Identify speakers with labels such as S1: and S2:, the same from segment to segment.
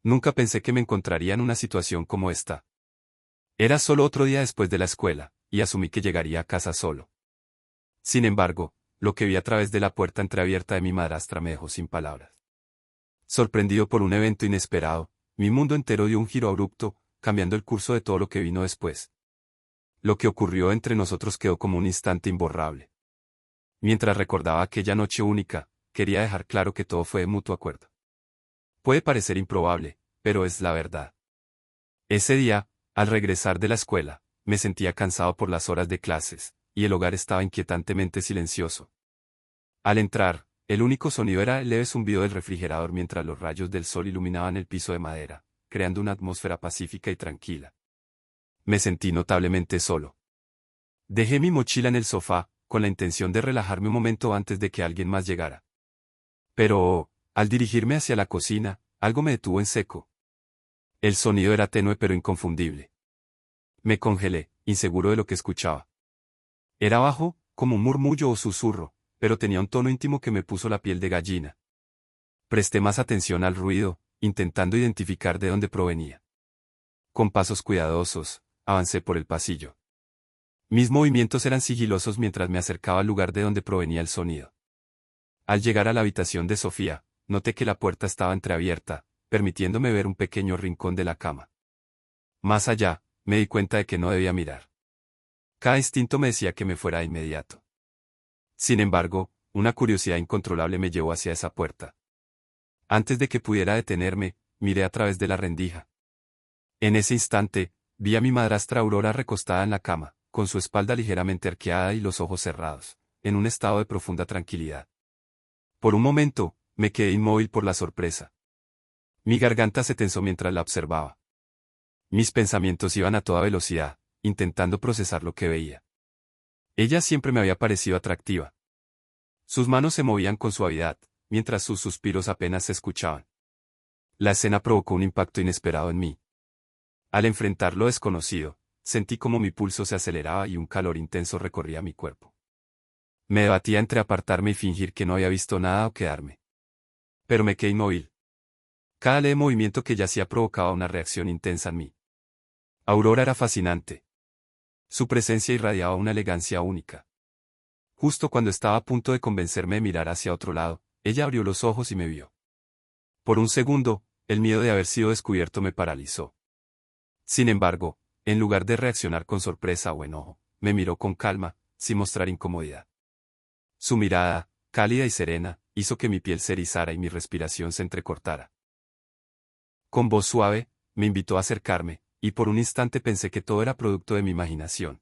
S1: Nunca pensé que me encontraría en una situación como esta. Era solo otro día después de la escuela, y asumí que llegaría a casa solo. Sin embargo, lo que vi a través de la puerta entreabierta de mi madrastra me dejó sin palabras. Sorprendido por un evento inesperado, mi mundo entero dio un giro abrupto, cambiando el curso de todo lo que vino después. Lo que ocurrió entre nosotros quedó como un instante imborrable. Mientras recordaba aquella noche única, quería dejar claro que todo fue de mutuo acuerdo. Puede parecer improbable, pero es la verdad. Ese día, al regresar de la escuela, me sentía cansado por las horas de clases, y el hogar estaba inquietantemente silencioso. Al entrar, el único sonido era el leve zumbido del refrigerador mientras los rayos del sol iluminaban el piso de madera, creando una atmósfera pacífica y tranquila. Me sentí notablemente solo. Dejé mi mochila en el sofá, con la intención de relajarme un momento antes de que alguien más llegara. Pero, al dirigirme hacia la cocina, algo me detuvo en seco. El sonido era tenue pero inconfundible. Me congelé, inseguro de lo que escuchaba. Era bajo, como un murmullo o susurro, pero tenía un tono íntimo que me puso la piel de gallina. Presté más atención al ruido, intentando identificar de dónde provenía. Con pasos cuidadosos, avancé por el pasillo. Mis movimientos eran sigilosos mientras me acercaba al lugar de donde provenía el sonido. Al llegar a la habitación de Sofía, noté que la puerta estaba entreabierta, permitiéndome ver un pequeño rincón de la cama. Más allá, me di cuenta de que no debía mirar. Cada instinto me decía que me fuera de inmediato. Sin embargo, una curiosidad incontrolable me llevó hacia esa puerta. Antes de que pudiera detenerme, miré a través de la rendija. En ese instante, vi a mi madrastra Aurora recostada en la cama, con su espalda ligeramente arqueada y los ojos cerrados, en un estado de profunda tranquilidad. Por un momento, me quedé inmóvil por la sorpresa. Mi garganta se tensó mientras la observaba. Mis pensamientos iban a toda velocidad, intentando procesar lo que veía. Ella siempre me había parecido atractiva. Sus manos se movían con suavidad, mientras sus suspiros apenas se escuchaban. La escena provocó un impacto inesperado en mí. Al enfrentar lo desconocido, sentí como mi pulso se aceleraba y un calor intenso recorría mi cuerpo. Me debatía entre apartarme y fingir que no había visto nada o quedarme. Pero me quedé inmóvil. Cada leve movimiento que ella hacía provocaba una reacción intensa en mí. Aurora era fascinante. Su presencia irradiaba una elegancia única. Justo cuando estaba a punto de convencerme de mirar hacia otro lado, ella abrió los ojos y me vio. Por un segundo, el miedo de haber sido descubierto me paralizó. Sin embargo, en lugar de reaccionar con sorpresa o enojo, me miró con calma, sin mostrar incomodidad. Su mirada, cálida y serena, hizo que mi piel se erizara y mi respiración se entrecortara. Con voz suave, me invitó a acercarme, y por un instante pensé que todo era producto de mi imaginación.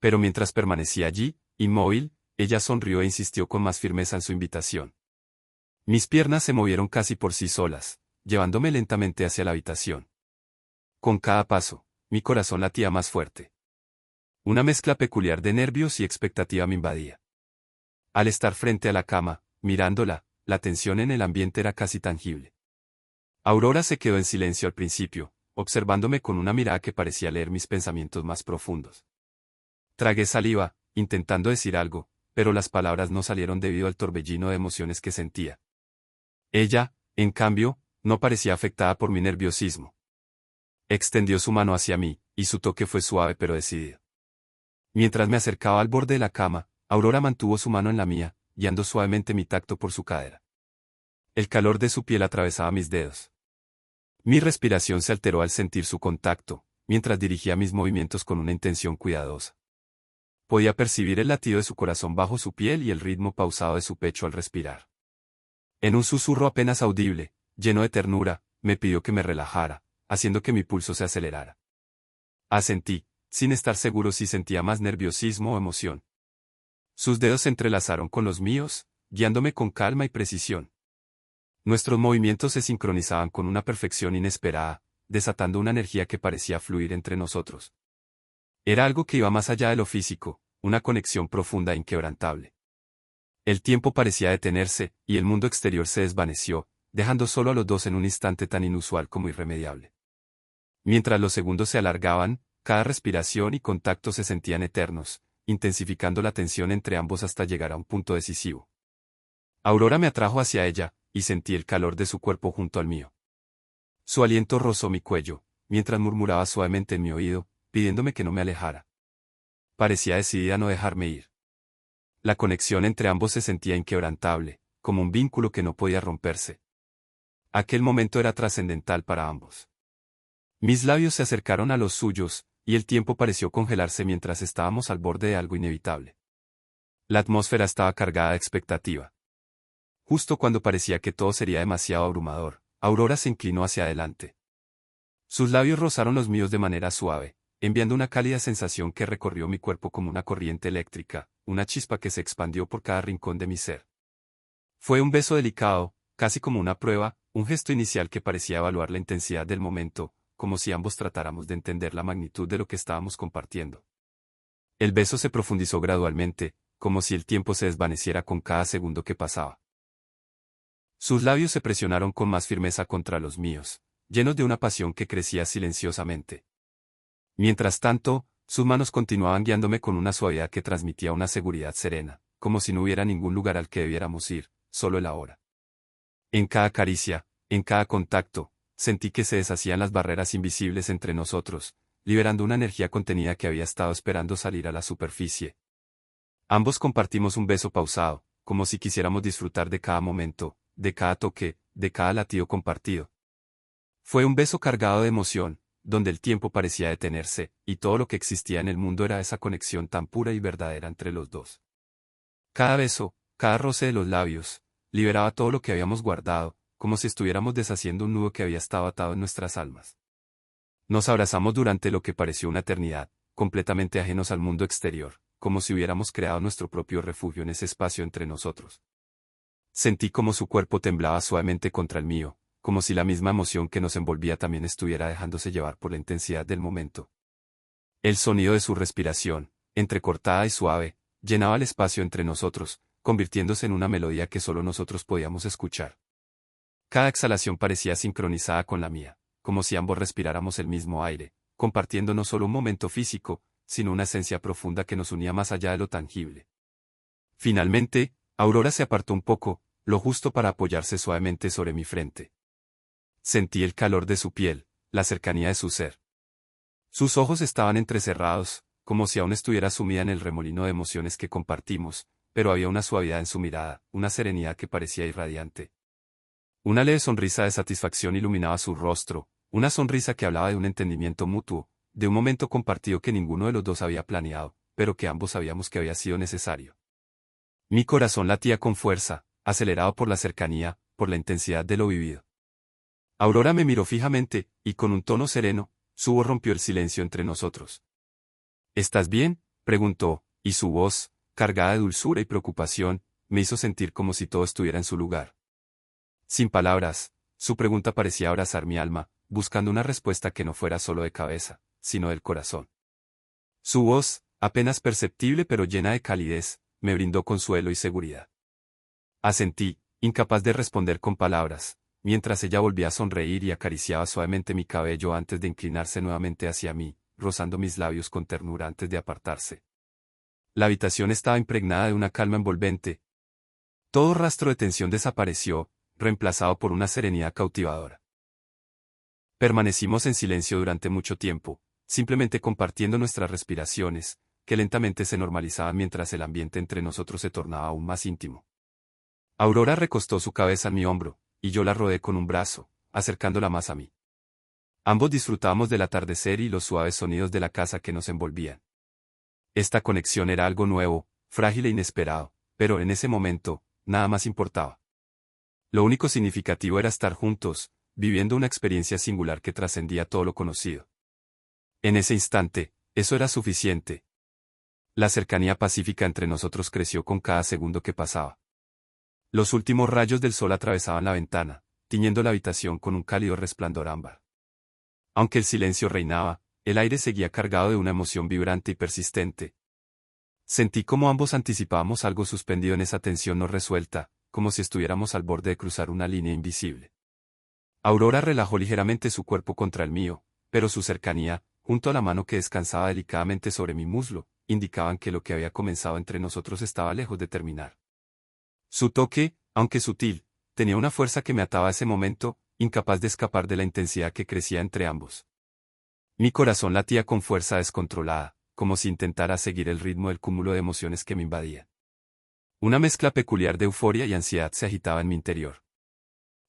S1: Pero mientras permanecía allí, inmóvil, ella sonrió e insistió con más firmeza en su invitación. Mis piernas se movieron casi por sí solas, llevándome lentamente hacia la habitación. Con cada paso, mi corazón latía más fuerte. Una mezcla peculiar de nervios y expectativa me invadía. Al estar frente a la cama, mirándola, la tensión en el ambiente era casi tangible. Aurora se quedó en silencio al principio, observándome con una mirada que parecía leer mis pensamientos más profundos. Tragué saliva, intentando decir algo, pero las palabras no salieron debido al torbellino de emociones que sentía. Ella, en cambio, no parecía afectada por mi nerviosismo. Extendió su mano hacia mí, y su toque fue suave pero decidido. Mientras me acercaba al borde de la cama, Aurora mantuvo su mano en la mía, guiando suavemente mi tacto por su cadera. El calor de su piel atravesaba mis dedos. Mi respiración se alteró al sentir su contacto, mientras dirigía mis movimientos con una intención cuidadosa. Podía percibir el latido de su corazón bajo su piel y el ritmo pausado de su pecho al respirar. En un susurro apenas audible, lleno de ternura, me pidió que me relajara, haciendo que mi pulso se acelerara. Asentí, sin estar seguro si sentía más nerviosismo o emoción. Sus dedos se entrelazaron con los míos, guiándome con calma y precisión. Nuestros movimientos se sincronizaban con una perfección inesperada, desatando una energía que parecía fluir entre nosotros. Era algo que iba más allá de lo físico, una conexión profunda e inquebrantable. El tiempo parecía detenerse, y el mundo exterior se desvaneció, dejando solo a los dos en un instante tan inusual como irremediable. Mientras los segundos se alargaban, cada respiración y contacto se sentían eternos, intensificando la tensión entre ambos hasta llegar a un punto decisivo. Aurora me atrajo hacia ella, y sentí el calor de su cuerpo junto al mío. Su aliento rozó mi cuello, mientras murmuraba suavemente en mi oído, pidiéndome que no me alejara. Parecía decidida a no dejarme ir. La conexión entre ambos se sentía inquebrantable, como un vínculo que no podía romperse. Aquel momento era trascendental para ambos. Mis labios se acercaron a los suyos, y el tiempo pareció congelarse mientras estábamos al borde de algo inevitable. La atmósfera estaba cargada de expectativa. Justo cuando parecía que todo sería demasiado abrumador, Aurora se inclinó hacia adelante. Sus labios rozaron los míos de manera suave, enviando una cálida sensación que recorrió mi cuerpo como una corriente eléctrica, una chispa que se expandió por cada rincón de mi ser. Fue un beso delicado, casi como una prueba, un gesto inicial que parecía evaluar la intensidad del momento, como si ambos tratáramos de entender la magnitud de lo que estábamos compartiendo. El beso se profundizó gradualmente, como si el tiempo se desvaneciera con cada segundo que pasaba. Sus labios se presionaron con más firmeza contra los míos, llenos de una pasión que crecía silenciosamente. Mientras tanto, sus manos continuaban guiándome con una suavidad que transmitía una seguridad serena, como si no hubiera ningún lugar al que debiéramos ir, solo el ahora. En cada caricia, en cada contacto, sentí que se deshacían las barreras invisibles entre nosotros, liberando una energía contenida que había estado esperando salir a la superficie. Ambos compartimos un beso pausado, como si quisiéramos disfrutar de cada momento, de cada toque, de cada latido compartido. Fue un beso cargado de emoción, donde el tiempo parecía detenerse, y todo lo que existía en el mundo era esa conexión tan pura y verdadera entre los dos. Cada beso, cada roce de los labios, liberaba todo lo que habíamos guardado, como si estuviéramos deshaciendo un nudo que había estado atado en nuestras almas. Nos abrazamos durante lo que pareció una eternidad, completamente ajenos al mundo exterior, como si hubiéramos creado nuestro propio refugio en ese espacio entre nosotros. Sentí como su cuerpo temblaba suavemente contra el mío, como si la misma emoción que nos envolvía también estuviera dejándose llevar por la intensidad del momento. El sonido de su respiración, entrecortada y suave, llenaba el espacio entre nosotros, convirtiéndose en una melodía que solo nosotros podíamos escuchar. Cada exhalación parecía sincronizada con la mía, como si ambos respiráramos el mismo aire, compartiendo no solo un momento físico, sino una esencia profunda que nos unía más allá de lo tangible. Finalmente, Aurora se apartó un poco, lo justo para apoyarse suavemente sobre mi frente. Sentí el calor de su piel, la cercanía de su ser. Sus ojos estaban entrecerrados, como si aún estuviera sumida en el remolino de emociones que compartimos, pero había una suavidad en su mirada, una serenidad que parecía irradiante. Una leve sonrisa de satisfacción iluminaba su rostro, una sonrisa que hablaba de un entendimiento mutuo, de un momento compartido que ninguno de los dos había planeado, pero que ambos sabíamos que había sido necesario. Mi corazón latía con fuerza, acelerado por la cercanía, por la intensidad de lo vivido. Aurora me miró fijamente, y con un tono sereno, su voz rompió el silencio entre nosotros. ¿Estás bien?, preguntó, y su voz, cargada de dulzura y preocupación, me hizo sentir como si todo estuviera en su lugar. Sin palabras, su pregunta parecía abrazar mi alma, buscando una respuesta que no fuera solo de cabeza, sino del corazón. Su voz, apenas perceptible pero llena de calidez, me brindó consuelo y seguridad. Asentí, incapaz de responder con palabras, mientras ella volvía a sonreír y acariciaba suavemente mi cabello antes de inclinarse nuevamente hacia mí, rozando mis labios con ternura antes de apartarse. La habitación estaba impregnada de una calma envolvente. Todo rastro de tensión desapareció, reemplazado por una serenidad cautivadora. Permanecimos en silencio durante mucho tiempo, simplemente compartiendo nuestras respiraciones, que lentamente se normalizaban mientras el ambiente entre nosotros se tornaba aún más íntimo. Aurora recostó su cabeza en mi hombro, y yo la rodeé con un brazo, acercándola más a mí. Ambos disfrutábamos del atardecer y los suaves sonidos de la casa que nos envolvían. Esta conexión era algo nuevo, frágil e inesperado, pero en ese momento, nada más importaba. Lo único significativo era estar juntos, viviendo una experiencia singular que trascendía todo lo conocido. En ese instante, eso era suficiente. La cercanía pacífica entre nosotros creció con cada segundo que pasaba. Los últimos rayos del sol atravesaban la ventana, tiñendo la habitación con un cálido resplandor ámbar. Aunque el silencio reinaba, el aire seguía cargado de una emoción vibrante y persistente. Sentí como ambos anticipábamos algo suspendido en esa tensión no resuelta, como si estuviéramos al borde de cruzar una línea invisible. Aurora relajó ligeramente su cuerpo contra el mío, pero su cercanía, junto a la mano que descansaba delicadamente sobre mi muslo, indicaban que lo que había comenzado entre nosotros estaba lejos de terminar. Su toque, aunque sutil, tenía una fuerza que me ataba a ese momento, incapaz de escapar de la intensidad que crecía entre ambos. Mi corazón latía con fuerza descontrolada, como si intentara seguir el ritmo del cúmulo de emociones que me invadía. Una mezcla peculiar de euforia y ansiedad se agitaba en mi interior.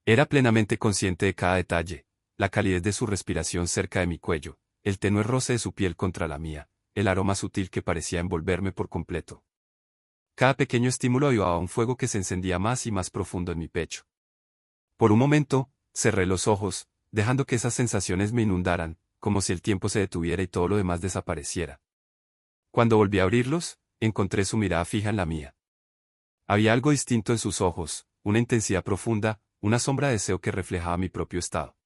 S1: Era plenamente consciente de cada detalle, la calidez de su respiración cerca de mi cuello, el tenue roce de su piel contra la mía, el aroma sutil que parecía envolverme por completo. Cada pequeño estímulo avivaba un fuego que se encendía más y más profundo en mi pecho. Por un momento, cerré los ojos, dejando que esas sensaciones me inundaran, como si el tiempo se detuviera y todo lo demás desapareciera. Cuando volví a abrirlos, encontré su mirada fija en la mía. Había algo distinto en sus ojos, una intensidad profunda, una sombra de deseo que reflejaba mi propio estado.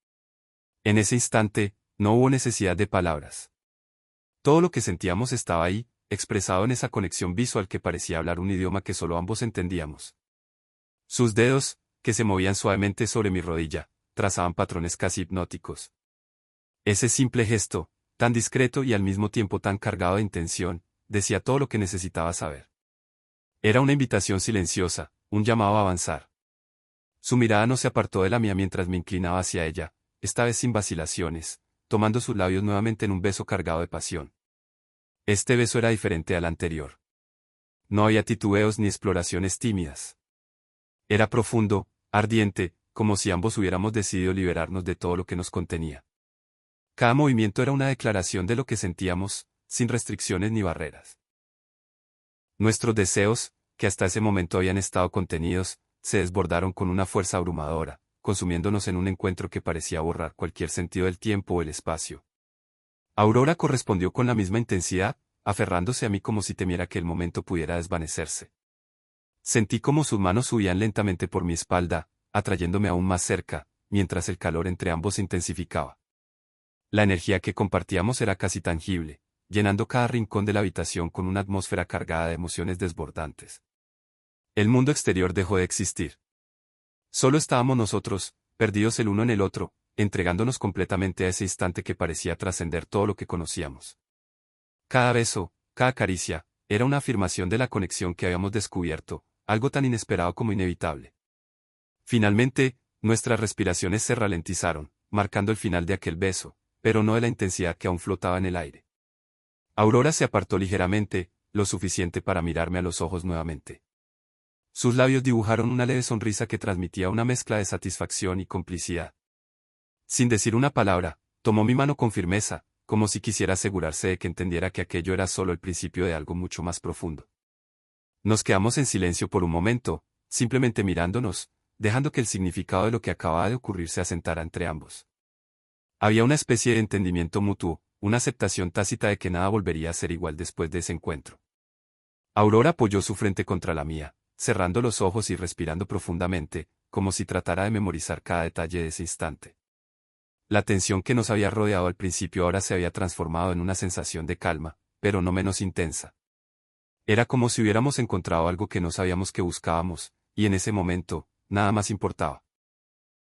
S1: En ese instante, no hubo necesidad de palabras. Todo lo que sentíamos estaba ahí, expresado en esa conexión visual que parecía hablar un idioma que solo ambos entendíamos. Sus dedos, que se movían suavemente sobre mi rodilla, trazaban patrones casi hipnóticos. Ese simple gesto, tan discreto y al mismo tiempo tan cargado de intención, decía todo lo que necesitaba saber. Era una invitación silenciosa, un llamado a avanzar. Su mirada no se apartó de la mía mientras me inclinaba hacia ella, esta vez sin vacilaciones, tomando sus labios nuevamente en un beso cargado de pasión. Este beso era diferente al anterior. No había titubeos ni exploraciones tímidas. Era profundo, ardiente, como si ambos hubiéramos decidido liberarnos de todo lo que nos contenía. Cada movimiento era una declaración de lo que sentíamos, sin restricciones ni barreras. Nuestros deseos, que hasta ese momento habían estado contenidos, se desbordaron con una fuerza abrumadora, consumiéndonos en un encuentro que parecía borrar cualquier sentido del tiempo o el espacio. Aurora correspondió con la misma intensidad, aferrándose a mí como si temiera que el momento pudiera desvanecerse. Sentí como sus manos subían lentamente por mi espalda, atrayéndome aún más cerca, mientras el calor entre ambos se intensificaba. La energía que compartíamos era casi tangible, llenando cada rincón de la habitación con una atmósfera cargada de emociones desbordantes. El mundo exterior dejó de existir. Solo estábamos nosotros, perdidos el uno en el otro, entregándonos completamente a ese instante que parecía trascender todo lo que conocíamos. Cada beso, cada caricia, era una afirmación de la conexión que habíamos descubierto, algo tan inesperado como inevitable. Finalmente, nuestras respiraciones se ralentizaron, marcando el final de aquel beso, pero no de la intensidad que aún flotaba en el aire. Aurora se apartó ligeramente, lo suficiente para mirarme a los ojos nuevamente. Sus labios dibujaron una leve sonrisa que transmitía una mezcla de satisfacción y complicidad. Sin decir una palabra, tomó mi mano con firmeza, como si quisiera asegurarse de que entendiera que aquello era solo el principio de algo mucho más profundo. Nos quedamos en silencio por un momento, simplemente mirándonos, dejando que el significado de lo que acababa de ocurrir se asentara entre ambos. Había una especie de entendimiento mutuo, una aceptación tácita de que nada volvería a ser igual después de ese encuentro. Aurora apoyó su frente contra la mía, cerrando los ojos y respirando profundamente, como si tratara de memorizar cada detalle de ese instante. La tensión que nos había rodeado al principio ahora se había transformado en una sensación de calma, pero no menos intensa. Era como si hubiéramos encontrado algo que no sabíamos que buscábamos, y en ese momento, nada más importaba.